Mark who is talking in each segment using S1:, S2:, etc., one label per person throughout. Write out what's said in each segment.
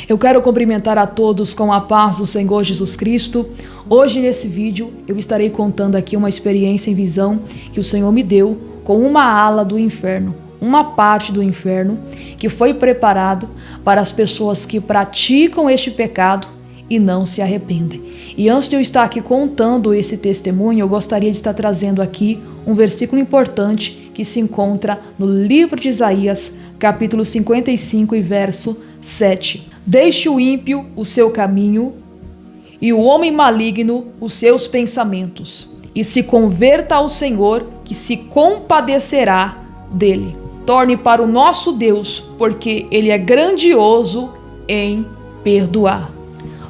S1: Eu quero cumprimentar a todos com a paz do Senhor Jesus Cristo. Hoje nesse vídeo eu estarei contando aqui uma experiência em visão que o Senhor me deu com uma ala do inferno, uma parte do inferno que foi preparado para as pessoas que praticam este pecado e não se arrependem. E antes de eu estar aqui contando esse testemunho, eu gostaria de estar trazendo aqui um versículo importante que se encontra no livro de Isaías, capítulo 55 e verso 7. Deixe o ímpio o seu caminho e o homem maligno os seus pensamentos, e se converta ao Senhor, que se compadecerá dele. Torne para o nosso Deus, porque Ele é grandioso em perdoar.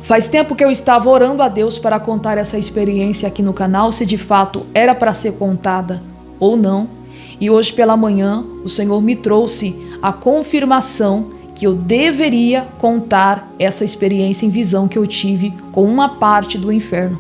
S1: Faz tempo que eu estava orando a Deus para contar essa experiência aqui no canal, se de fato era para ser contada ou não. E hoje pela manhã o Senhor me trouxe a confirmação que eu deveria contar essa experiência em visão que eu tive com uma parte do inferno.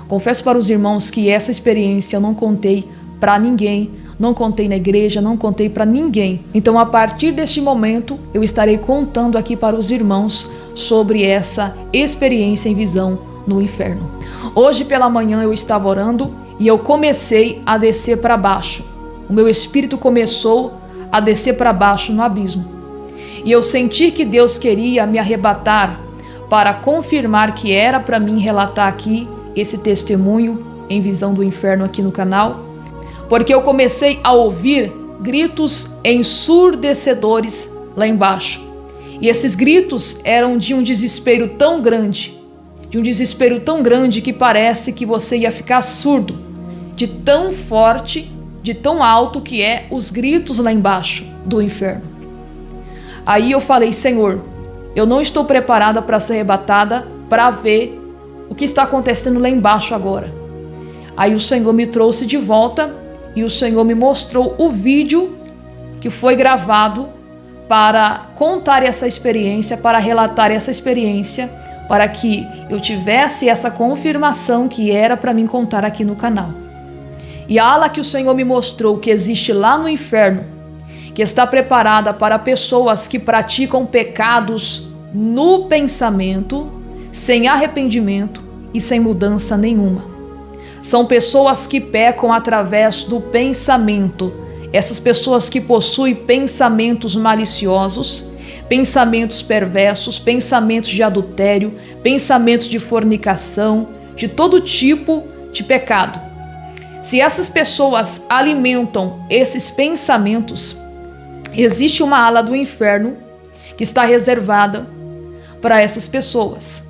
S1: Confesso para os irmãos que essa experiência eu não contei para ninguém, não contei na igreja, não contei para ninguém. Então, a partir deste momento, eu estarei contando aqui para os irmãos sobre essa experiência em visão no inferno. Hoje pela manhã eu estava orando e eu comecei a descer para baixo. O meu espírito começou a descer para baixo no abismo. E eu senti que Deus queria me arrebatar para confirmar que era para mim relatar aqui esse testemunho em visão do inferno aqui no canal, porque eu comecei a ouvir gritos ensurdecedores lá embaixo. E esses gritos eram de um desespero tão grande, que parece que você ia ficar surdo, de tão forte, de tão alto que é os gritos lá embaixo do inferno. Aí eu falei: Senhor, eu não estou preparada para ser arrebatada para ver o que está acontecendo lá embaixo agora. Aí o Senhor me trouxe de volta e o Senhor me mostrou o vídeo que foi gravado para contar essa experiência, para relatar essa experiência, para que eu tivesse essa confirmação que era para mim contar aqui no canal. E a ala que o Senhor me mostrou que existe lá no inferno, que está preparada para pessoas que praticam pecados no pensamento, sem arrependimento e sem mudança nenhuma. São pessoas que pecam através do pensamento. Essas pessoas que possuem pensamentos maliciosos, pensamentos perversos, pensamentos de adultério, pensamentos de fornicação, de todo tipo de pecado. Se essas pessoas alimentam esses pensamentos, existe uma ala do inferno que está reservada para essas pessoas.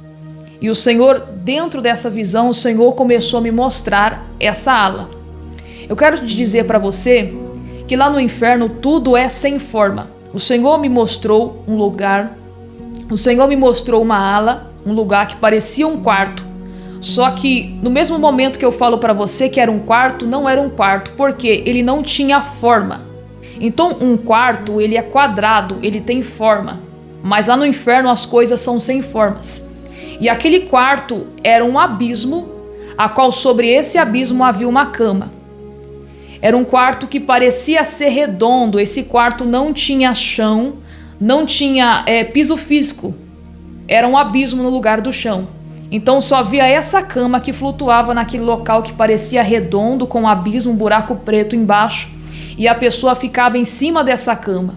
S1: E o Senhor, dentro dessa visão, o Senhor começou a me mostrar essa ala. Eu quero te dizer para você que lá no inferno tudo é sem forma. O Senhor me mostrou um lugar, o Senhor me mostrou uma ala, um lugar que parecia um quarto. Só que no mesmo momento que eu falo para você que era um quarto, não era um quarto, porque ele não tinha forma. Então um quarto, ele é quadrado, ele tem forma, mas lá no inferno as coisas são sem formas. E aquele quarto era um abismo, a qual sobre esse abismo havia uma cama. Era um quarto que parecia ser redondo, esse quarto não tinha chão, não tinha piso físico, era um abismo no lugar do chão. Então só havia essa cama que flutuava naquele local que parecia redondo, com um abismo, um buraco preto embaixo. E a pessoa ficava em cima dessa cama.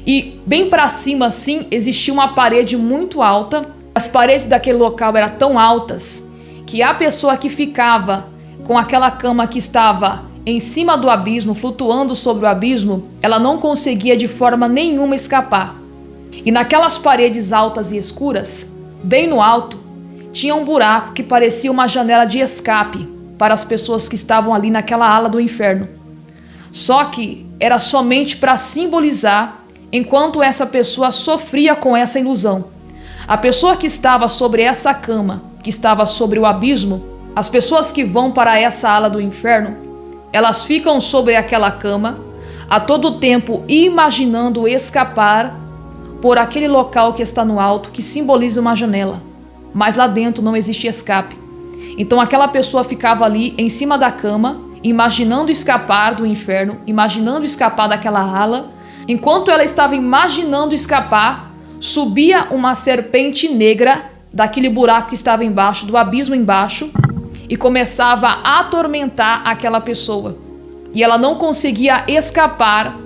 S1: E bem para cima assim existia uma parede muito alta. As paredes daquele local eram tão altas que a pessoa que ficava com aquela cama que estava em cima do abismo, flutuando sobre o abismo, ela não conseguia de forma nenhuma escapar. E naquelas paredes altas e escuras, bem no alto, tinha um buraco que parecia uma janela de escape para as pessoas que estavam ali naquela ala do inferno. Só que era somente para simbolizar enquanto essa pessoa sofria com essa ilusão. A pessoa que estava sobre essa cama, que estava sobre o abismo, as pessoas que vão para essa ala do inferno, elas ficam sobre aquela cama, a todo tempo imaginando escapar por aquele local que está no alto, que simboliza uma janela. Mas lá dentro não existe escape. Então aquela pessoa ficava ali em cima da cama, imaginando escapar do inferno, imaginando escapar daquela ala. Enquanto ela estava imaginando escapar, subia uma serpente negra daquele buraco que estava embaixo, do abismo embaixo, e começava a atormentar aquela pessoa. E ela não conseguia escapar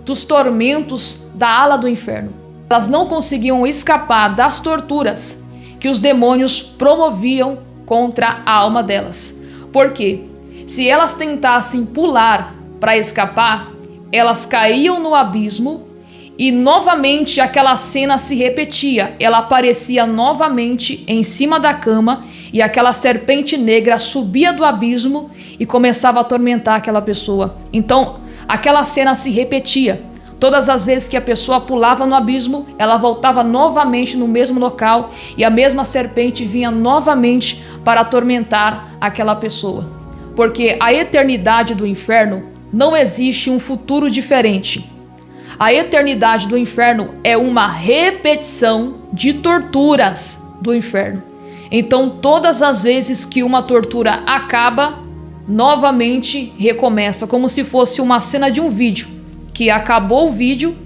S1: dos tormentos da ala do inferno. Elas não conseguiam escapar das torturas que os demônios promoviam contra a alma delas. Por quê? Se elas tentassem pular para escapar, elas caíam no abismo e novamente aquela cena se repetia. Ela aparecia novamente em cima da cama e aquela serpente negra subia do abismo e começava a atormentar aquela pessoa. Então, aquela cena se repetia. Todas as vezes que a pessoa pulava no abismo, ela voltava novamente no mesmo local e a mesma serpente vinha novamente para atormentar aquela pessoa. Porque a eternidade do inferno não existe um futuro diferente. A eternidade do inferno é uma repetição de torturas do inferno. Então, todas as vezes que uma tortura acaba, novamente recomeça, como se fosse uma cena de um vídeo, que acabou o vídeo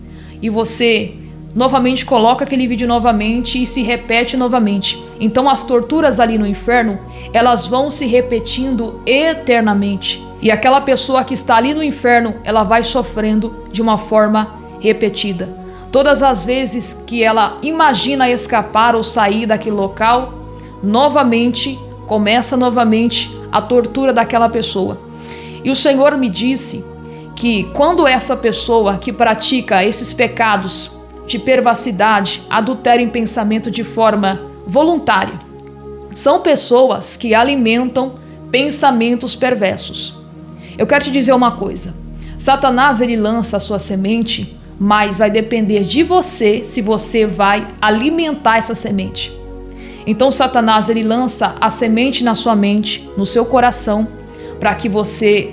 S1: e você novamente coloca aquele vídeo novamente e se repete novamente. Então as torturas ali no inferno, elas vão se repetindo eternamente. E aquela pessoa que está ali no inferno, ela vai sofrendo de uma forma repetida. Todas as vezes que ela imagina escapar ou sair daquele local, começa novamente a tortura daquela pessoa. E o Senhor me disse que quando essa pessoa que pratica esses pecados de perversidade, adultério em pensamento de forma voluntária, são pessoas que alimentam pensamentos perversos. Eu quero te dizer uma coisa: Satanás, ele lança a sua semente, mas vai depender de você se você vai alimentar essa semente. Então Satanás, ele lança a semente na sua mente, no seu coração, para que você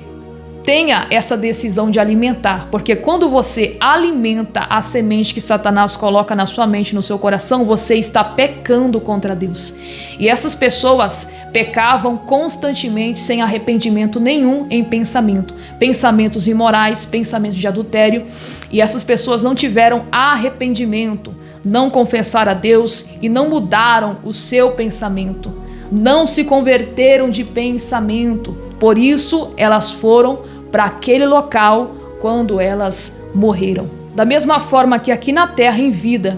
S1: tenha essa decisão de alimentar, porque quando você alimenta a semente que Satanás coloca na sua mente, no seu coração, você está pecando contra Deus. E essas pessoas pecavam constantemente sem arrependimento nenhum em pensamento, pensamentos imorais, pensamentos de adultério, e essas pessoas não tiveram arrependimento, não confessaram a Deus e não mudaram o seu pensamento, não se converteram de pensamento. Por isso elas foram para aquele local quando elas morreram. Da mesma forma que aqui na terra em vida,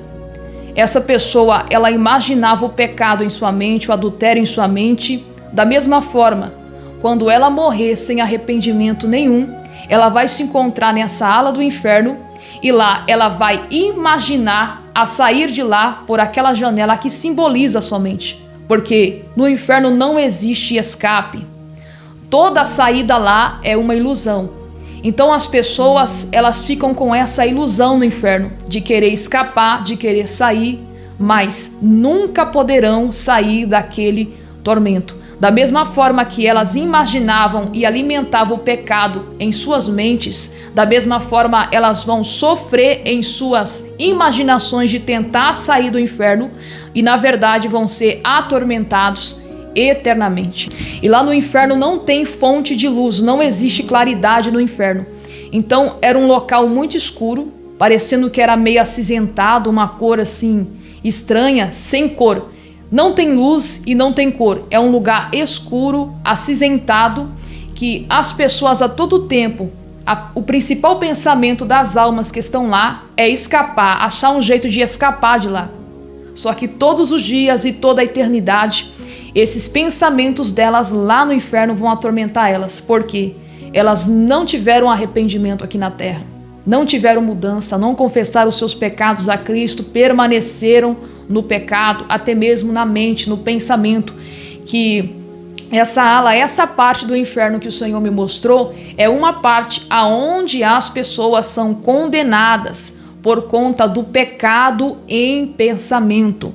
S1: essa pessoa, ela imaginava o pecado em sua mente, o adultério em sua mente, da mesma forma, quando ela morrer sem arrependimento nenhum, ela vai se encontrar nessa ala do inferno e lá ela vai imaginar a sair de lá por aquela janela que simboliza a sua mente. Porque no inferno não existe escape. Toda saída lá é uma ilusão. Então as pessoas, elas ficam com essa ilusão no inferno, de querer escapar, de querer sair, mas nunca poderão sair daquele tormento. Da mesma forma que elas imaginavam e alimentavam o pecado em suas mentes, da mesma forma elas vão sofrer em suas imaginações de tentar sair do inferno e na verdade vão ser atormentados eternamente. E lá no inferno não tem fonte de luz, não existe claridade no inferno. Então era um local muito escuro, parecendo que era meio acinzentado, uma cor assim estranha, sem cor. Não tem luz e não tem cor. É um lugar escuro, acinzentado, que as pessoas a todo tempo, o principal pensamento das almas que estão lá é escapar, achar um jeito de escapar de lá. Só que todos os dias e toda a eternidade, esses pensamentos delas lá no inferno vão atormentar elas, porque elas não tiveram arrependimento aqui na terra, não tiveram mudança, não confessaram os seus pecados a Cristo, permaneceram no pecado, até mesmo na mente, no pensamento, que essa ala, essa parte do inferno que o Senhor me mostrou, é uma parte aonde as pessoas são condenadas por conta do pecado em pensamento.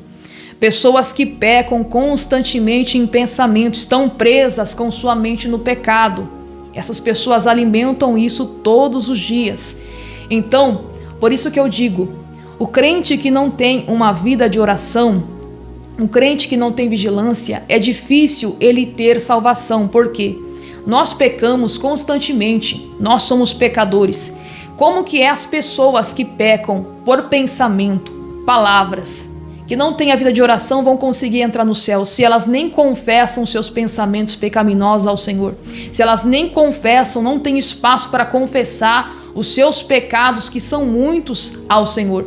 S1: Pessoas que pecam constantemente em pensamento, estão presas com sua mente no pecado. Essas pessoas alimentam isso todos os dias. Então, por isso que eu digo, o crente que não tem uma vida de oração, um crente que não tem vigilância, é difícil ele ter salvação, porque nós pecamos constantemente, nós somos pecadores. Como que é as pessoas que pecam por pensamento, palavras, que não têm a vida de oração, vão conseguir entrar no céu se elas nem confessam seus pensamentos pecaminosos ao Senhor. Se elas nem confessam, não têm espaço para confessar os seus pecados, que são muitos, ao Senhor.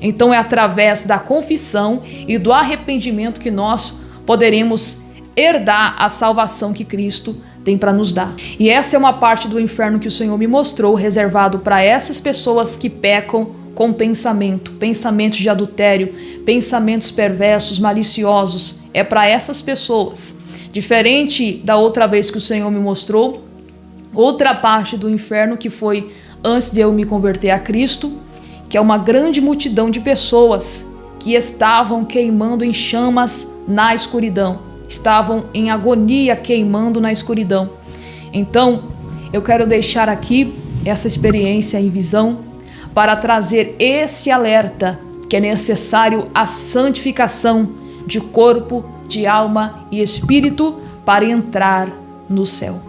S1: Então é através da confissão e do arrependimento que nós poderemos herdar a salvação que Cristo tem para nos dar. E essa é uma parte do inferno que o Senhor me mostrou, reservado para essas pessoas que pecam com pensamentos de adultério, pensamentos perversos, maliciosos. É para essas pessoas. Diferente da outra vez que o Senhor me mostrou, outra parte do inferno que foi antes de eu me converter a Cristo, que é uma grande multidão de pessoas que estavam queimando em chamas na escuridão, estavam em agonia queimando na escuridão. Então, eu quero deixar aqui essa experiência em visão para trazer esse alerta que é necessário a santificação de corpo, de alma e espírito para entrar no céu.